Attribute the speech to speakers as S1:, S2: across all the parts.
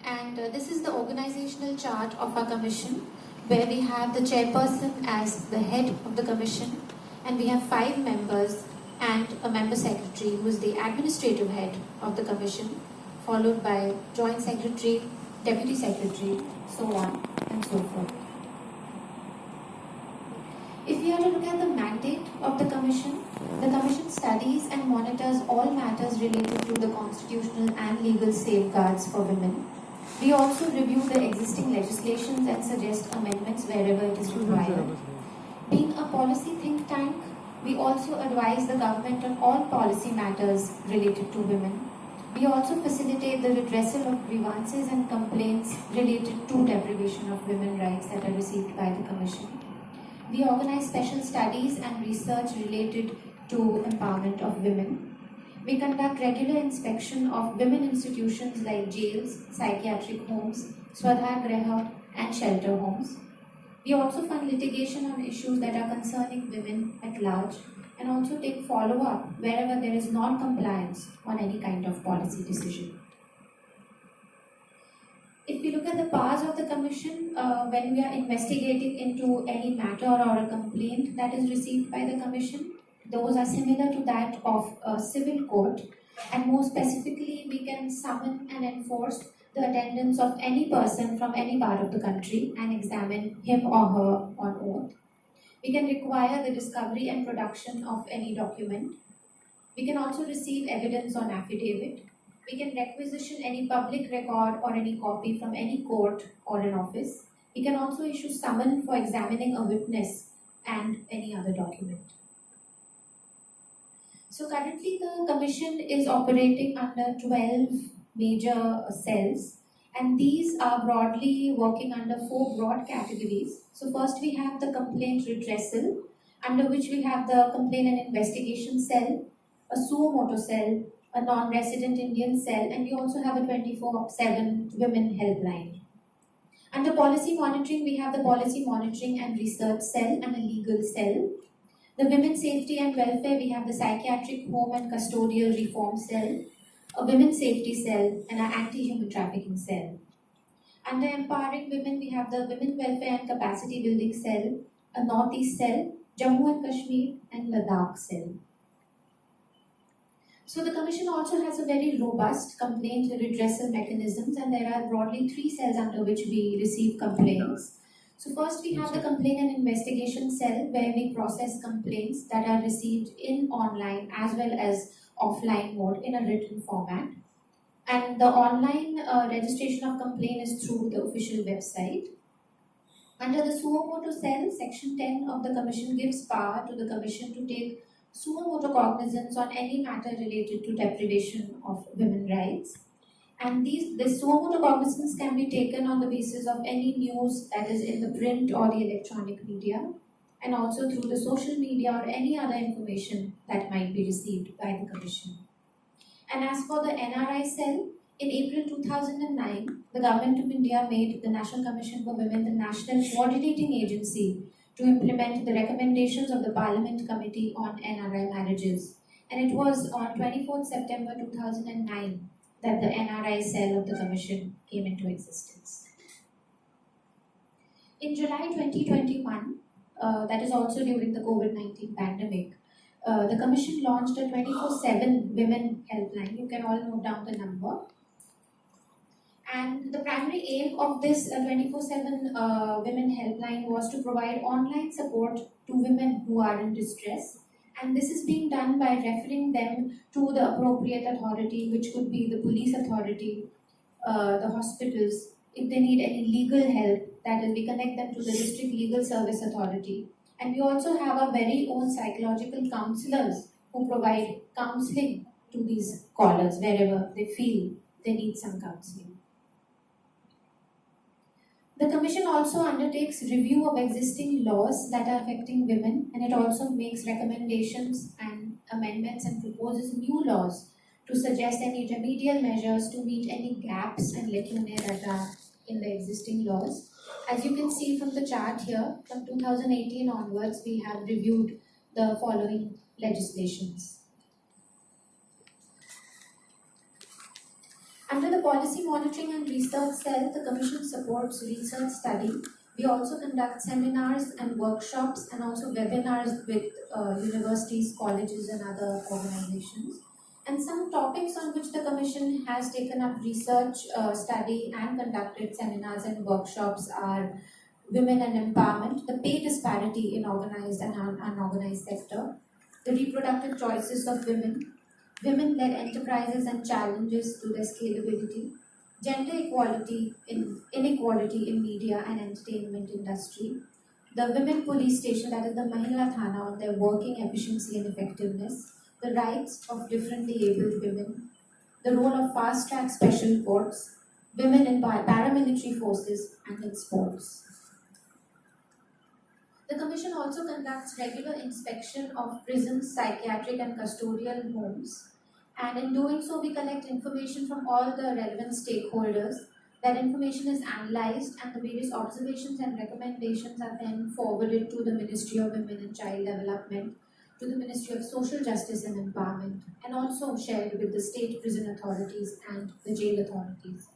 S1: And this is the organizational chart of our commission, where we have the chairperson as the head of the commission, and we have 5 members and a member secretary who is the administrative head of the commission, followed by joint secretary, deputy secretary, so on and so forth. If we are to look at the mandate of the commission studies and monitors all matters related to the constitutional and legal safeguards for women. We also review the existing legislations and suggest amendments wherever it is required. Being a policy think tank, we also advise the government on all policy matters related to women. We also facilitate the redressal of grievances and complaints related to deprivation of women's rights that are received by the Commission. We organize special studies and research related to empowerment of women. We conduct regular inspection of women institutions like jails, psychiatric homes, Swadhyagriha and shelter homes. We also fund litigation on issues that are concerning women at large and also take follow-up wherever there is non-compliance on any kind of policy decision. If we look at the powers of the Commission, when we are investigating into any matter or a complaint that is received by the Commission, those are similar to that of a civil court, and more specifically, we can summon and enforce the attendance of any person from any part of the country and examine him or her on oath. We can require the discovery and production of any document. We can also receive evidence on affidavit. We can requisition any public record or any copy from any court or an office. We can also issue summon for examining a witness and any other document. So currently the Commission is operating under 12 major cells, and these are broadly working under 4 broad categories. So first we have the complaint redressal, under which we have the complaint and investigation cell, a suo motu cell, a non-resident Indian cell, and we also have a 24/7 women helpline. Under policy monitoring, we have the policy monitoring and research cell and a legal cell. The women's safety and welfare, we have the psychiatric home and custodial reform cell, a women's safety cell, and an anti-human trafficking cell. Under empowering women, we have the women welfare and capacity building cell, a northeast cell, Jammu and Kashmir, and Ladakh cell. So the Commission also has a very robust complaint redressal mechanisms, and there are broadly 3 cells under which we receive complaints. So first we have the complaint and investigation cell, where we process complaints that are received in online as well as offline mode in a written format. And the online registration of complaint is through the official website. Under the suo motu cell, section 10 of the Commission gives power to the Commission to take suo motu cognizance on any matter related to deprivation of women's rights. And the suo motu cognizance can be taken on the basis of any news that is in the print or the electronic media, and also through the social media or any other information that might be received by the Commission. And as for the NRI cell, in April 2009, the Government of India made the National Commission for Women the National Coordinating Agency to implement the recommendations of the Parliament Committee on NRI Marriages. And it was on 24th September 2009 that the NRI cell of the Commission came into existence. In July 2021, that is also during the COVID-19 pandemic, the Commission launched a 24/7 women helpline. You can all note down the number. And the primary aim of this 24/7 women helpline was to provide online support to women who are in distress. And this is being done by referring them to the appropriate authority, which could be the police authority, the hospitals. If they need any legal help, that is, we connect them to the District Legal Service Authority. And we also have our very own psychological counselors who provide counseling to these callers wherever they feel they need some counseling. The Commission also undertakes review of existing laws that are affecting women, and it also makes recommendations and amendments and proposes new laws to suggest any remedial measures to meet any gaps and lacunae that are in the existing laws. As you can see from the chart here, from 2018 onwards, we have reviewed the following legislations. Under the Policy Monitoring and Research Cell, the Commission supports research study. We also conduct seminars and workshops and also webinars with universities, colleges, and other organizations. And some topics on which the Commission has taken up research, study, and conducted seminars and workshops are women and empowerment, the pay disparity in organized and unorganized sector, the reproductive choices of women, women-led enterprises and challenges to their scalability, gender inequality in media and entertainment industry, the women police station, that is the Mahila Thana, on their working efficiency and effectiveness, the rights of differently abled women, the role of fast-track special courts, women in paramilitary forces and in sports. The Commission also conducts regular inspection of prisons, psychiatric and custodial homes, and in doing so we collect information from all the relevant stakeholders. That information is analyzed and the various observations and recommendations are then forwarded to the Ministry of Women and Child Development, to the Ministry of Social Justice and Empowerment, and also shared with the state prison authorities and the jail authorities.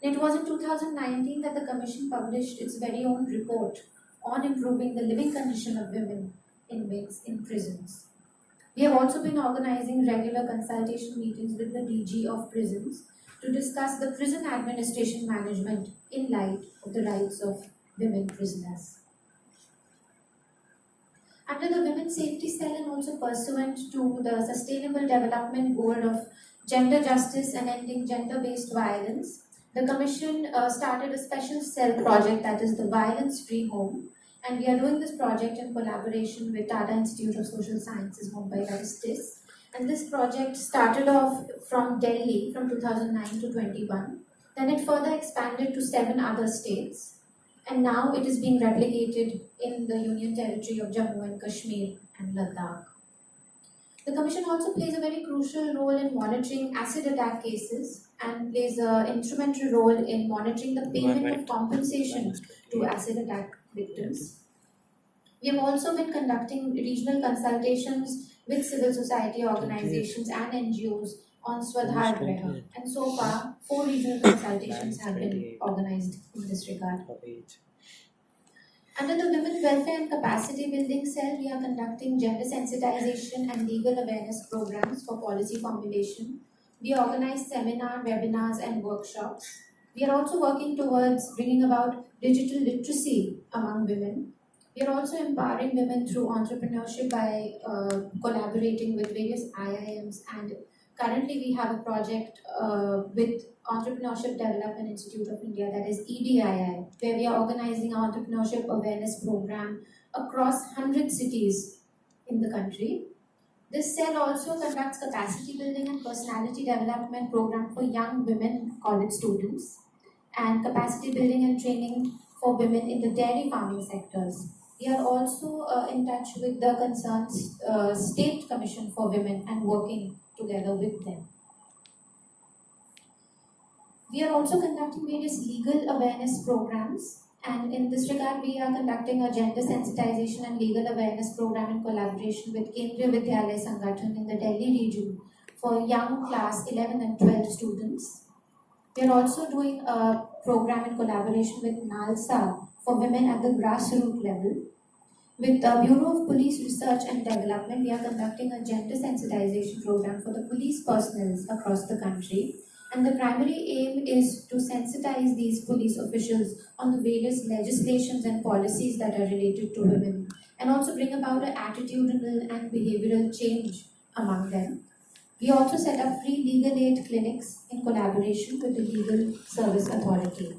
S1: It was in 2019 that the Commission published its very own report on improving the living condition of women inmates in prisons. We have also been organizing regular consultation meetings with the DG of prisons to discuss the prison administration management in light of the rights of women prisoners. Under the Women's Safety Cell and also pursuant to the Sustainable Development Goal of Gender Justice and Ending Gender-Based Violence, the Commission started a special cell project, that is the Violence Free Home, and we are doing this project in collaboration with Tata Institute of Social Sciences, Mumbai, that is TISS. And this project started off from Delhi from 2009 to 21. Then it further expanded to 7 other states. And now it is being replicated in the Union Territory of Jammu and Kashmir and Ladakh. The Commission also plays a very crucial role in monitoring acid attack cases and plays an instrumental role in monitoring the payment of compensation to acid attack victims. We have also been conducting regional consultations with civil society organizations and NGOs on Swadhar Graha, and so far 4 regional consultations have been organized in this regard. Under the Women Welfare and Capacity Building Cell, we are conducting gender sensitization and legal awareness programs for policy formulation. We organize seminar, webinars, and workshops. We are also working towards bringing about digital literacy among women. We are also empowering women through entrepreneurship by collaborating with various IIMs, and currently we have a project with Entrepreneurship Development Institute of India, that is EDII, where we are organizing an entrepreneurship awareness program across 100 cities in the country. This cell also conducts capacity building and personality development program for young women college students, and capacity building and training for women in the dairy farming sectors. We are also in touch with the concerned State Commission for Women and working together with them. We are also conducting various legal awareness programs, and in this regard we are conducting a gender sensitization and legal awareness program in collaboration with Kendriya Vidyalaya Sangathan in the Delhi region for young class 11 and 12 students. We are also doing a program in collaboration with NALSA for women at the grassroots level. With the Bureau of Police Research and Development, we are conducting a gender sensitization program for the police personnel across the country. And the primary aim is to sensitize these police officials on the various legislations and policies that are related to women, and also bring about an attitudinal and behavioral change among them. We also set up free legal aid clinics in collaboration with the Legal Service Authority.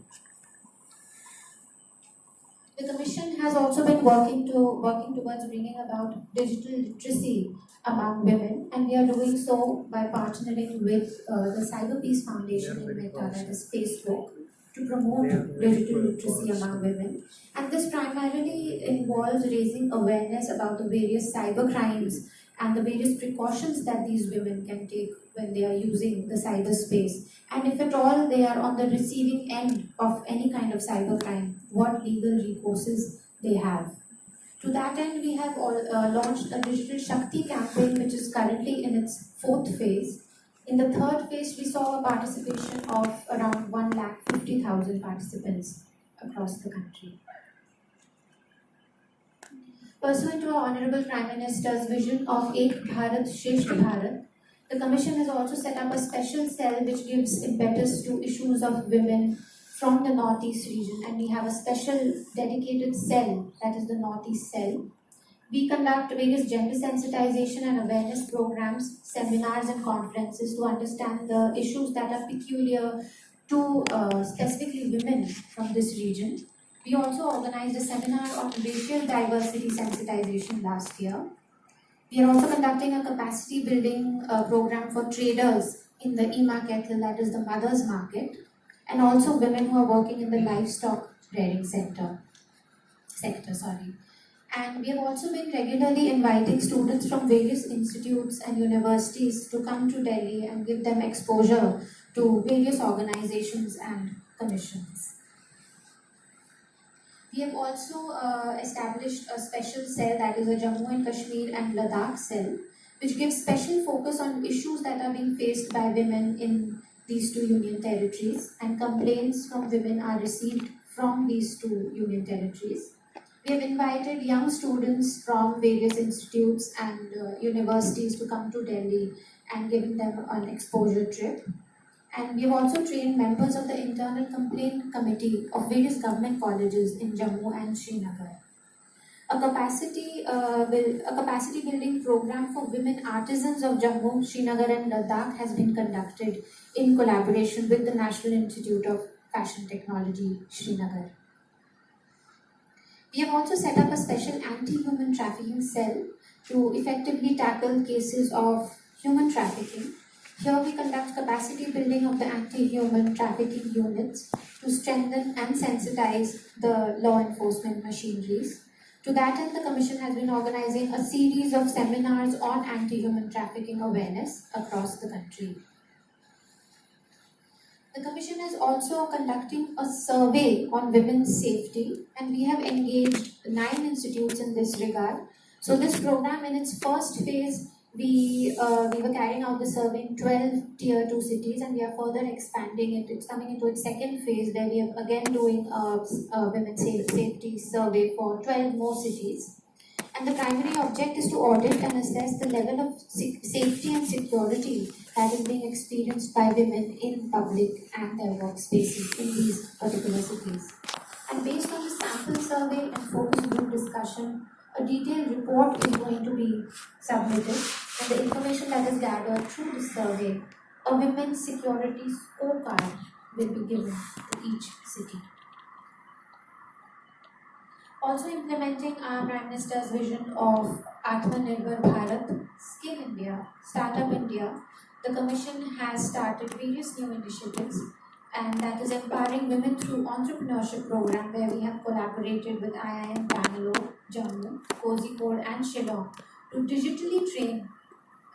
S1: The Commission has also been working towards bringing about digital literacy among women, and we are doing so by partnering with the Cyber Peace Foundation in Meta, that is Facebook, to promote digital literacy among women. And this primarily involves raising awareness about the various cyber crimes and the various precautions that these women can take when they are using the cyberspace. And if at all they are on the receiving end of any kind of cybercrime, what legal recourses they have. To that end, we have launched a Digital Shakti campaign, which is currently in its 4th phase. In the third phase, we saw a participation of around 1,50,000 participants across the country. Pursuant to our Honorable Prime Minister's vision of Ek Bharat Shreshtha Bharat, the Commission has also set up a special cell which gives impetus to issues of women from the Northeast region, and we have a special dedicated cell, that is the Northeast cell. We conduct various gender sensitization and awareness programs, seminars and conferences to understand the issues that are peculiar to specifically women from this region. We also organized a seminar on racial diversity sensitization last year. We are also conducting a capacity building program for traders in the e-market, that is the mother's market, and also women who are working in the livestock rearing sector. And we have also been regularly inviting students from various institutes and universities to come to Delhi and give them exposure to various organizations and commissions. We have also established a special cell, that is a Jammu and Kashmir and Ladakh cell, which gives special focus on issues that are being faced by women in these two union territories, and complaints from women are received from these two union territories. We have invited young students from various institutes and universities to come to Delhi and giving them an exposure trip. And we have also trained members of the internal complaint committee of various government colleges in Jammu and Srinagar. A capacity building program for women artisans of Jammu, Srinagar and Ladakh has been conducted in collaboration with the National Institute of Fashion Technology, Srinagar. We have also set up a special anti-human trafficking cell to effectively tackle cases of human trafficking. Here we conduct capacity building of the anti-human trafficking units to strengthen and sensitize the law enforcement machineries. To that end, the Commission has been organizing a series of seminars on anti-human trafficking awareness across the country. The Commission is also conducting a survey on women's safety, and we have engaged 9 institutes in this regard. So this program, in its first phase, we were carrying out the survey in 12 tier 2 cities, and we are further expanding it. It's coming into its second phase, where we are again doing a women's safety survey for 12 more cities. And the primary object is to audit and assess the level of safety and security that is being experienced by women in public and their workspaces in these particular cities. And based on the sample survey and focus group discussion, a detailed report is going to be submitted, and the information that is gathered through the survey, a women's security scorecard will be given to each city. Also implementing our Prime Minister's vision of Atmanirbhar Bharat, Skill India, Startup India, the Commission has started various new initiatives, and that is empowering women through entrepreneurship program, where we have collaborated with IIM Bangalore, Jammu, Kozhikode and Shillong to digitally train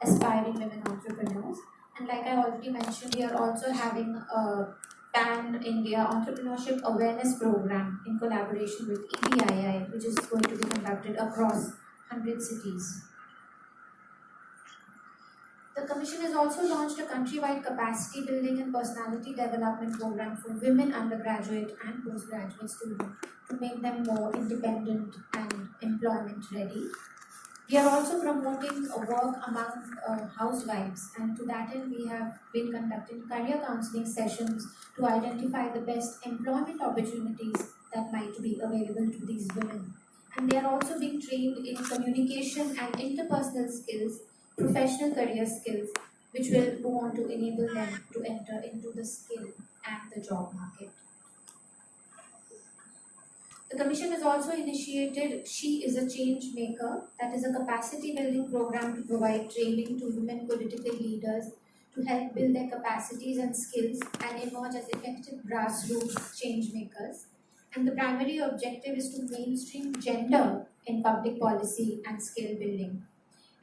S1: aspiring women entrepreneurs. And like I already mentioned, we are also having a Pan-India Entrepreneurship Awareness Program in collaboration with EBII, which is going to be conducted across 100 cities. The Commission has also launched a countrywide capacity building and personality development program for women undergraduate and postgraduate students to make them more independent and employment ready. We are also promoting work among housewives, and to that end we have been conducting career counseling sessions to identify the best employment opportunities that might be available to these women. And they are also being trained in communication and interpersonal skills, professional career skills, which will go on to enable them to enter into the skill and the job market. The Commission has also initiated She is a Change Maker, that is a capacity building program to provide training to women political leaders to help build their capacities and skills and emerge as effective grassroots change makers. And the primary objective is to mainstream gender in public policy and skill building.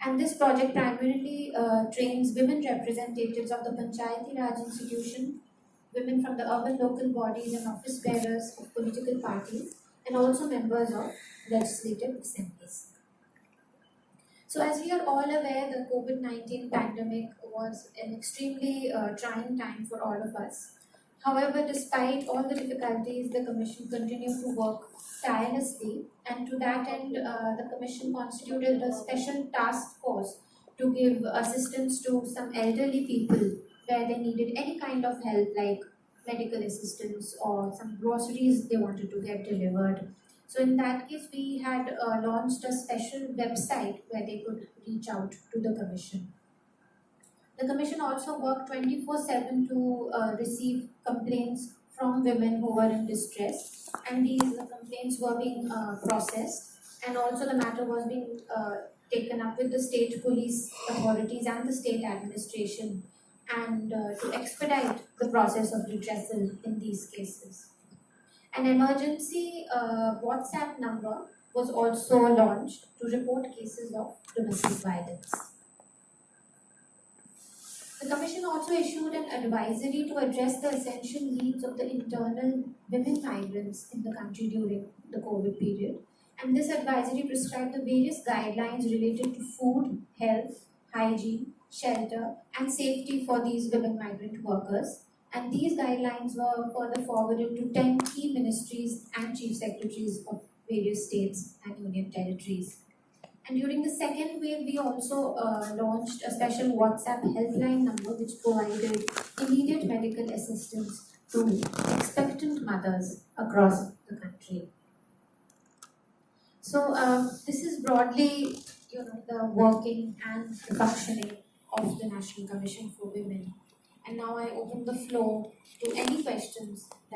S1: And this project primarily trains women representatives of the Panchayati Raj institution, women from the urban local bodies and office bearers of political parties, and also members of legislative assemblies. So as we are all aware, the COVID-19 pandemic was an extremely trying time for all of us. However, despite all the difficulties, the Commission continued to work tirelessly, and to that end, the Commission constituted a special task force to give assistance to some elderly people where they needed any kind of help, like medical assistance or some groceries they wanted to get delivered. So, in that case, we had launched a special website where they could reach out to the Commission. The Commission also worked 24/7 to receive complaints from women who were in distress, and these complaints were being processed, and also the matter was being taken up with the state police authorities and the state administration, and to expedite the process of redressal in these cases. An emergency WhatsApp number was also launched to report cases of domestic violence. The Commission also issued an advisory to address the essential needs of the internal women migrants in the country during the COVID period. And this advisory prescribed the various guidelines related to food, health, hygiene, shelter, and safety for these women migrant workers. And these guidelines were further forwarded to 10 key ministries and chief secretaries of various states and union territories. And during the second wave, we also launched a special WhatsApp helpline number which provided immediate medical assistance to expectant mothers across the country. So this is broadly, the working and the functioning of the National Commission for Women. And now I open the floor to any questions